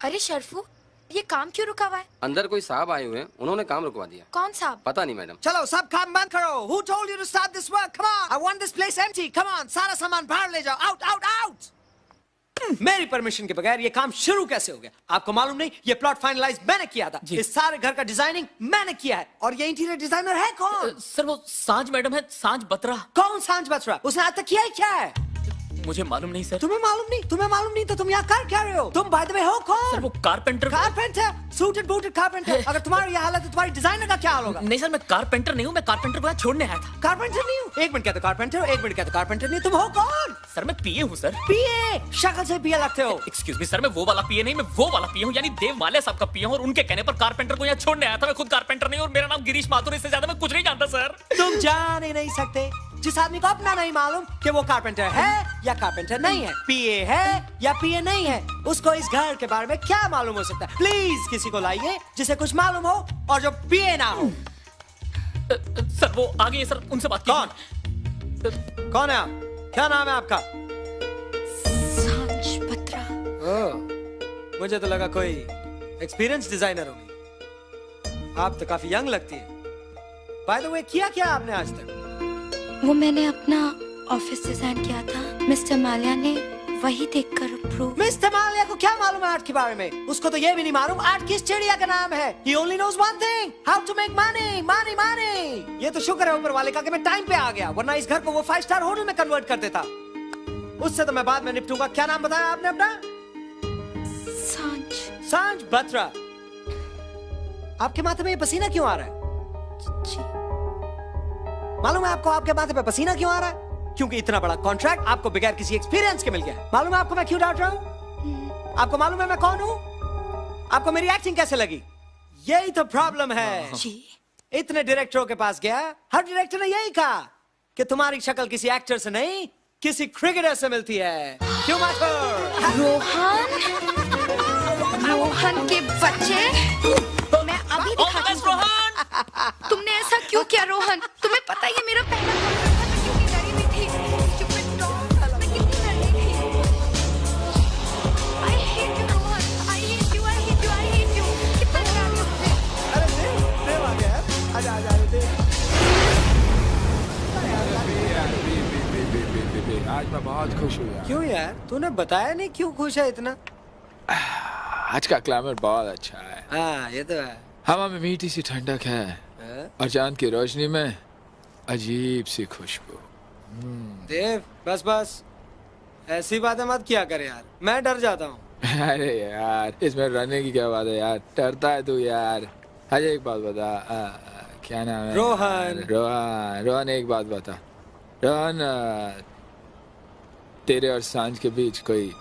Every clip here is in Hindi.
अरे शर्फू, ये काम क्यों रुका हुआ है? अंदर कोई साहब आए हुए हैं, उन्होंने काम रुकवा दिया। कौन साहब? पता नहीं मैडम। चलो सब काम बंद करो। Who told you to start this work? Come on, I want this place empty. Come on, सारा सामान बाहर ले जाओ. Out, out, out. मेरी परमिशन के बगैर ये काम शुरू कैसे हो गया? आपको मालूम नहीं? ये प्लॉट फाइनलाइज मैंने किया था। इस सारे घर का डिजाइनिंग मैंने किया है। और ये इंटीरियर डिजाइनर है कौन? सर वो सांझ मैडम है, सांझ बत्रा। कौन सांझ बत्रा? उसने आज तक किया ही क्या है? मुझे मालूम नहीं सर। तुम्हें मालूम नहीं? तुम्हें मालूम नहीं तो तुम यहाँ कर क्या रहे हो? तुम बाय द वे हो कौन? सर वो carpenter. Carpenter, suited booted carpenter. अगर तुम्हारी ये हालत है, तुम्हारी डिजाइनर का क्या हाल होगा? नहीं सर, मैं कारपेंटर नहीं हूँ, मैं कारपेंटर को यहाँ छोड़ने आया था। कारपेंटर नहीं हूँ? एक मिनट कहते कारपेंटर, एक मिनट कहते कारपेंटर नहीं। तुम हो कौन? सर मैं पीए हूँ सर। पीए? शक्ल से पीए लगते हो। एक्सक्यूज मी सर, मैं वो वाला पीए नहीं, मैं वो वाला पीए हूँ, यानी देव माल्या साहब का पीए हूँ। और उनके कहने पर कारपेंटर को यहाँ छोड़ने आया था। मैं खुद कारपेंटर नहीं हूँ और मेरा नाम गिरीश माथुर, इससे ज्यादा मैं कुछ नहीं जानता सर। तुम जान ही नहीं सकते। जिस आदमी को अपना नहीं मालूम कि वो कारपेंटर है या कारपेंटर नहीं है, पीए है या पीए नहीं है, उसको इस घर के बारे में क्या मालूम हो सकता है? प्लीज किसी को लाइए जिसे कुछ मालूम हो और जो पीए ना हो। सर वो आ गए सर, उनसे बात कौन? कौन है आप? क्या नाम है आपका? सांझ बत्रा। मुझे तो लगा कोई एक्सपीरियंस डिजाइनर होगी। आप तो काफी यंग लगती है। बाय द वे, किया क्या आपने आज तक? वो मैंने अपना ऑफिस डिजाइन किया था, मिस्टर माल्या ने वही देखकर अप्रूव। मिस्टर माल्या को क्या मालूम है आर्ट के बारे में? उसको तो ये भी नहीं मालूम आर्ट किस चिड़िया का नाम है। He only knows one thing, how to make money, money, money। ये तो शुक्र है ऊपर वाले का कि मैं टाइम पे आ गया, वरना इस घर को वो 5 स्टार होटल में कन्वर्ट कर देता। उससे तो मैं बाद में निपटूंगा। क्या नाम बताया आपने अपना? सांझ। सांझ बत्रा। आपके माथे में ये पसीना क्यों आ रहा है? मालूम है आपको आपके माथे पे पसीना क्यों आ रहा है? क्योंकि इतना बड़ा कॉन्ट्रैक्ट आपको बगैर किसी एक्सपीरियंस के मिल गया है। मालूम है आपको मैं क्यों डांट रहा हूँ? आपको मालूम है मैं कौन हूँ? आपको मेरी एक्टिंग कैसे लगी? यही तो प्रॉब्लम है। इतने डायरेक्टरों के पास गया, हर डायरेक्टर ने यही कहा कि तुम्हारी शक्ल किसी एक्टर से नहीं, किसी क्रिकेटर से मिलती है। क्यों माथुर? रोहन, रोहन के बच्चे, मैं अभी दिखाती हूँ। तुमने ऐसा क्यों किया रोहन? तुम्हें पता है ये मेरा पहला कॉन्ट्रैक्ट था, मैं कितनी डरी हुई थी। Stupid dog, मैं कितनी डरी थी। I hate you Rohan, I hate you, I hate you, I hate you। कितना डराती हो मुझे। अरे देव आ गया। आजा आजा देव। आज मैं बहुत खुश हूँ यार। क्यों यार? तूने बताया नहीं क्यों खुश है इतना? आज का क्लाइमेट बहुत अच्छा है। हाँ ये तो है। हवा में मीठी सी ठंडक है और चांद की रोशनी में अजीब सी खुशबू। देव बस बस ऐसी बातें मत किया कर यार, मैं डर जाता हूँ। अरे यार इसमें डरने की क्या बात है यार? डरता है तू यार? अरे एक बात बता, क्या नाम है? रोहन। रोहन, रोहन एक बात बता। रोहन, तेरे और सांझ के बीच कोई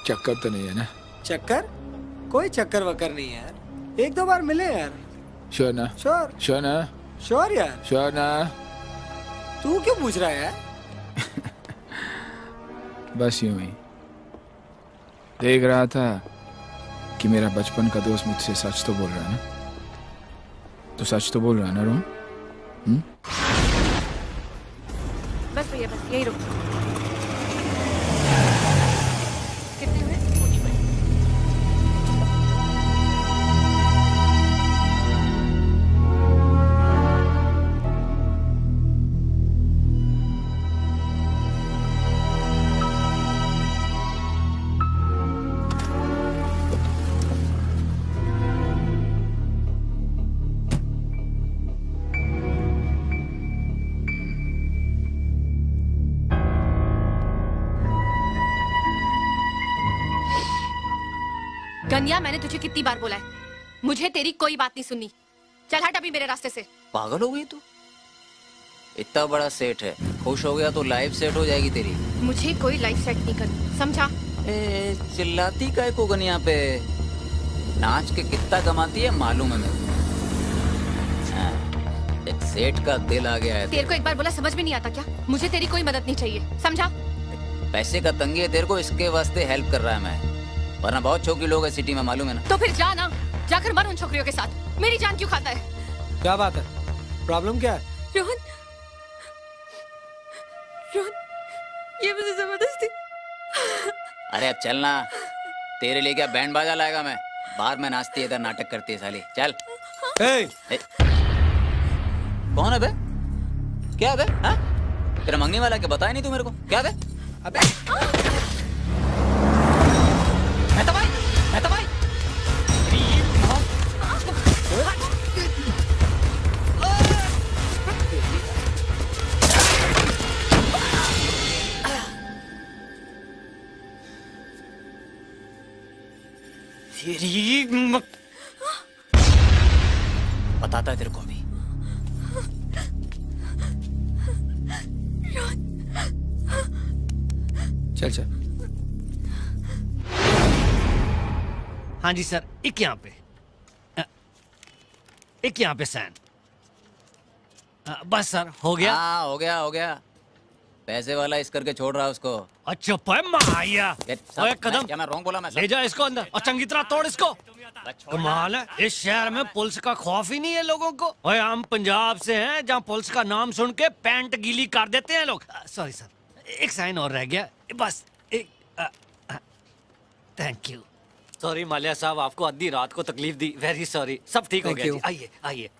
चक्कर तो नहीं है ना? चक्कर? कोई चक्कर वक्कर नहीं है यार, 1-2 बार मिले यार। श्योर ना? श्योर श्योर ना? श्योर यार। श्योर ना? तू क्यों पूछ रहा है यार? बस यूं ही देख रहा था कि मेरा बचपन का दोस्त मुझसे सच तो बोल रहा है ना? तो सच तो बोल रहा है ना रोहन? बस भैया बस यही रुक। गंदिया, मैंने तुझे कितनी बार बोला है, मुझे तेरी कोई बात नहीं सुननी। चल हट अभी मेरे रास्ते से। पागल हो गई तू? इतना बड़ा सेट है, खुश हो गया तो लाइफ सेट हो जाएगी तेरी। मुझे कोई लाइफ सेट नहीं करनी, समझा? चिल्लाती काय को गनिया पे? नाच के कितना कमाती है मालूम है मेरे को। एक सेठ का दिल आ गया है। तेरे को एक बार बोला समझ में नहीं आता क्या? मुझे तेरी कोई मदद नहीं चाहिए, समझा? पैसे का तंगी है तेरे को, इसके वास्ते हेल्प कर रहा है मैं, वरना बहुत छोकरी लोग है सिटी में मालूम है ना। तो फिर जा ना, जाकर मर उन छोकरियों के साथ। मेरी जान क्यों खाता है? क्या बात है? प्रॉब्लम क्या है? रोहन, रोहन, ये मुझे जबरदस्ती। अरे अब चलना, तेरे लिए क्या बैंड बाजा लाएगा मैं? बाहर में नाचती है, इधर नाटक करती है साली। चल। ए, ए, कौन है बे? क्या है बे? हाँ? तेरा मंगनी वाला क्या बताया नहीं तू मेरे को? क्या बे? अबे मेहता भाई, मेहता भाई। बताता है तेरे को अभी। चल चल। हाँ जी सर, एक यहाँ पे, एक यहाँ पे सैन। बस सर, हो गया। हाँ, हो गया, हो गया। पैसे वाला इस करके छोड़ रहा उसको। अच्छा माया, ओए कदम, क्या मैं रॉन्ग बोला? मैं ले जा इसको अंदर और चंगी तरह तोड़ इसको। कमाल है, इस शहर में पुलिस का खौफ ही नहीं है लोगों को। ओए हम पंजाब से हैं, जहाँ पुलिस का नाम सुन के पैंट गीली कर देते हैं लोग। सॉरी सर, एक साइन और रह गया, बस एक। Thank you. सॉरी मालिया साहब, आपको आधी रात को तकलीफ दी, वेरी सॉरी। सब ठीक हो Thank गया you. जी। आइए आइए।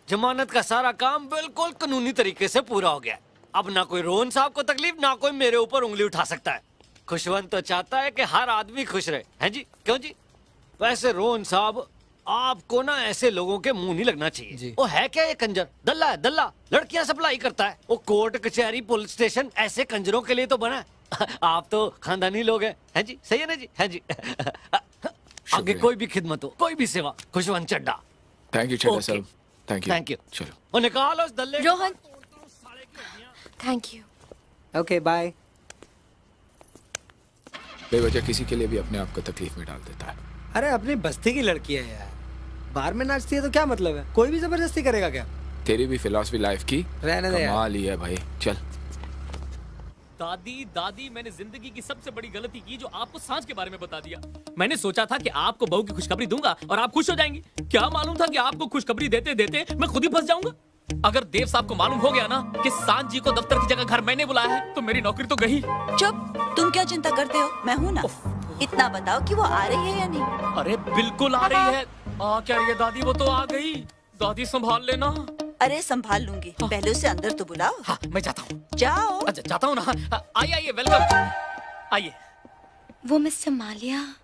जमानत का सारा काम बिल्कुल कानूनी तरीके से पूरा हो गया। अब ना कोई रोहन साहब को तकलीफ, ना कोई मेरे ऊपर उंगली उठा सकता है। खुशवंत तो चाहता है कि हर आदमी खुश रहे, हैं जी? क्यों जी? वैसे रोहन साहब, आपको ना ऐसे लोगों के मुंह नहीं लगना चाहिए जी। वो है क्या ये कंजर? दल्ला है, दल्ला। लड़कियां सप्लाई करता है वो। कोर्ट कचहरी पुलिस स्टेशन ऐसे कंजरों के लिए तो बना है। आप तो खानदानी लोग हैं जी? सही है ना जी? है जी। आगे शुक्रिया। कोई भी खिदमत हो, कोई भी सेवा, Khushwant Chadda. Thank you Chadda Okay. साहब। Thank you. Thank you. चलो। वो निकालो उस दल्ले को। Rohan, thank you. Okay bye. बेवजह किसी के लिए भी अपने आप को तकलीफ में डाल देता है। अरे अपनी बस्ती की लड़की है यार, बार में नाचती है तो क्या मतलब है? कोई भी जबरदस्ती करेगा क्या? तेरी भी फिलॉसफी लाइफ की रहने दे यार। कमाल ही है भाई। चल। दादी दादी, मैंने जिंदगी की सबसे बड़ी गलती की जो आपको सांझ के बारे में बता दिया। मैंने सोचा था कि आपको बहू की खुशखबरी दूंगा और आप खुश हो जाएंगी। क्या मालूम था कि आपको खुशखबरी देते देते मैं खुद ही फंस जाऊंगा। अगर देव साहब को मालूम हो गया ना कि सांझ जी को दफ्तर की जगह घर मैंने बुलाया है, तो मेरी नौकरी तो गई। चुप, तुम क्या चिंता करते हो? मैं हूँ ना। इतना बताओ कि वो आ रही है या नहीं। अरे बिल्कुल आ रही है। आ क्या रही है दादी? वो तो आ गई। दादी संभाल लेना। अरे संभाल लूंगी, पहले उसे अंदर तो बुलाओ। हाँ, मैं जाता हूँ। जाओ। अच्छा, जाता हूँ ना। आइए आइए, वेलकम। आइए। वो मिस्टर मालिया।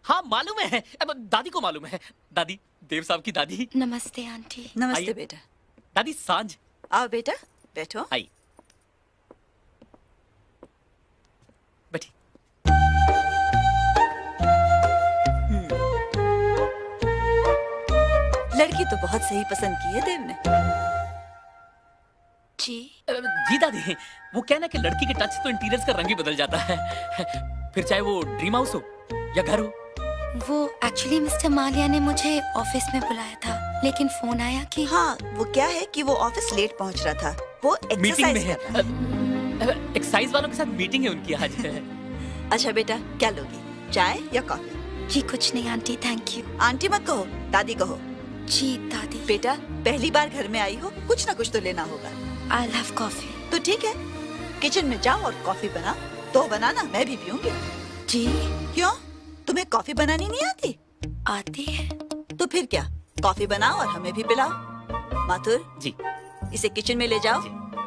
हाँ मालूम है, अब दादी को मालूम है। दादी, देव साहब की दादी। नमस्ते आंटी। नमस्ते आइए। बेटा। दादी सांझ। आओ बेटा, बैठो। आई बैठी। लड़की तो बहुत सही पसंद की है देव ने। जी। जी दादी, वो कहना कि लड़की के टच से तो इंटीरियर्स का रंग ही बदल जाता है। फिर चाहे वो ड्रीम हाउस हो या घर हो। वो एक्चुअली मिस्टर मालिया ने मुझे ऑफिस में बुलाया था, लेकिन फोन आया कि हाँ, वो क्या है कि वो ऑफिस लेट पहुंच रहा था। वो मीटिंग में एक्सरसाइज है। कर रहा है। एक्साइज वालों के साथ मीटिंग है उनकी आज। अच्छा बेटा, क्या लोगी, चाय या कॉफी? जी कुछ नहीं आंटी, थैंक यू। आंटी मत कहो, दादी कहो। जी दादी। बेटा, पहली बार घर में आई हो, कुछ ना कुछ तो लेना होगा। I love coffee. तो ठीक है, किचन में जाओ और कॉफी बना। तो बनाना, मैं भी पीऊंगी। जी। क्यों, तुम्हें कॉफी बनानी नहीं आती? आती है। तो फिर क्या, कॉफी बनाओ और हमें भी पिलाओ। माथुर जी। इसे किचन में ले जाओ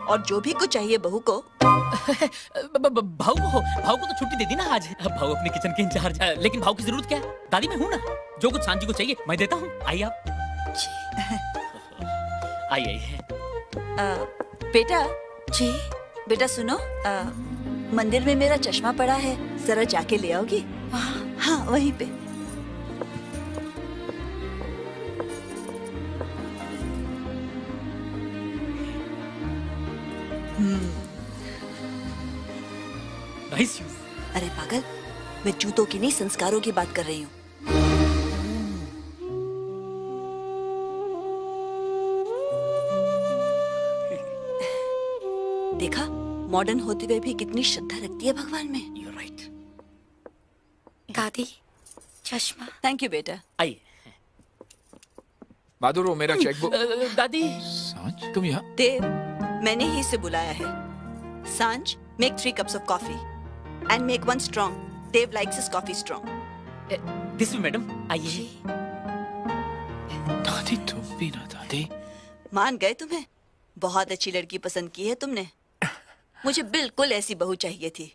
और जो भी कुछ चाहिए बहू को। भाऊ को तो छुट्टी दे दी ना आज। भाऊ अपने किचन के इंचार्ज। लेकिन भाऊ की जरूरत क्या है? दादी मैं हूँ ना, जो कुछ सांझी को चाहिए मैं देता हूँ। आइए आप। आइए। बेटा, जी। बेटा सुनो, मंदिर में मेरा चश्मा पड़ा है, जरा जाके ले आओगी? वहाँ। हाँ, वहीं पे। Nice shoes. अरे पागल, मैं जूतों की नहीं संस्कारों की बात कर रही हूँ। देखा, मॉडर्न होते हुए भी कितनी श्रद्धा रखती है भगवान में। You're right. दादी, चश्मा। थैंक यू बेटा। आइए। बहादुर, वो मेरा चेकबुक। दादी। सांझ, तुम यहाँ? देव, मैंने ही इसे बुलाया है। सांझ, make 3 cups of coffee and make 1 strong. Dave likes his coffee strong. This way madam, आइए। दादी तुम भी ना दादी। मान गए तुम्हें? बहुत अच्छी लड़की पसंद की है तुमने। मुझे बिल्कुल ऐसी बहू चाहिए थी।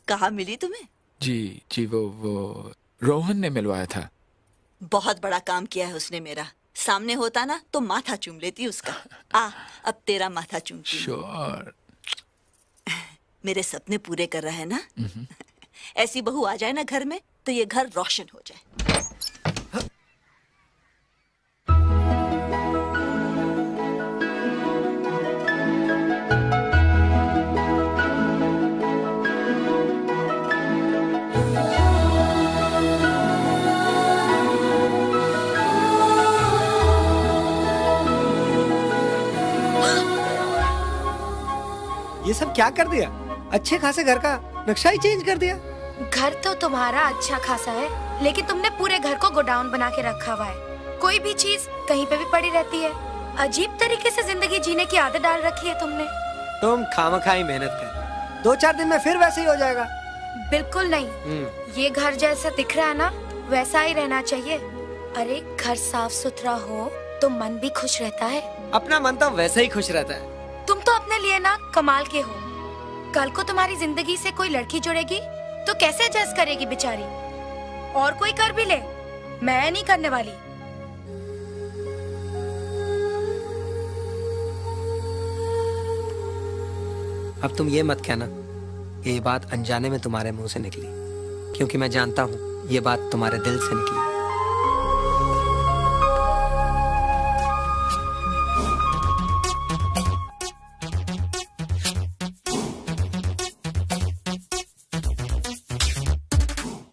कहाँ मिली तुम्हें? जी वो रोहन ने मिलवाया था। बहुत बड़ा काम किया है उसने मेरा। सामने होता ना तो माथा चूम लेती उसका। अब तेरा माथा चूमती हूँ। श्योर। मेरे सपने पूरे कर रहा है ना? ऐसी बहू आ जाए ना घर में तो ये घर रोशन हो जाए। ये सब क्या कर दिया? अच्छे खासे घर का नक्शा ही चेंज कर दिया। घर तो तुम्हारा अच्छा खासा है, लेकिन तुमने पूरे घर को गोडाउन बना के रखा हुआ है। कोई भी चीज कहीं पे भी पड़ी रहती है। अजीब तरीके से जिंदगी जीने की आदत डाल रखी है तुमने। तुम खामखाई मेहनत कर, 2-4 दिन में फिर वैसे ही हो जाएगा। बिल्कुल नहीं, ये घर जैसा दिख रहा है ना, वैसा ही रहना चाहिए। अरे घर साफ सुथरा हो तो मन भी खुश रहता है। अपना मन तो वैसे ही खुश रहता है। तुम तो अपने लिए ना कमाल के हो। कल को तुम्हारी जिंदगी से कोई लड़की जुड़ेगी तो कैसे एडजस्ट करेगी बेचारी? और कोई कर भी ले, मैं नहीं करने वाली। अब तुम ये मत कहना कि ये बात अनजाने में तुम्हारे मुंह से निकली, क्योंकि मैं जानता हूँ ये बात तुम्हारे दिल से निकली।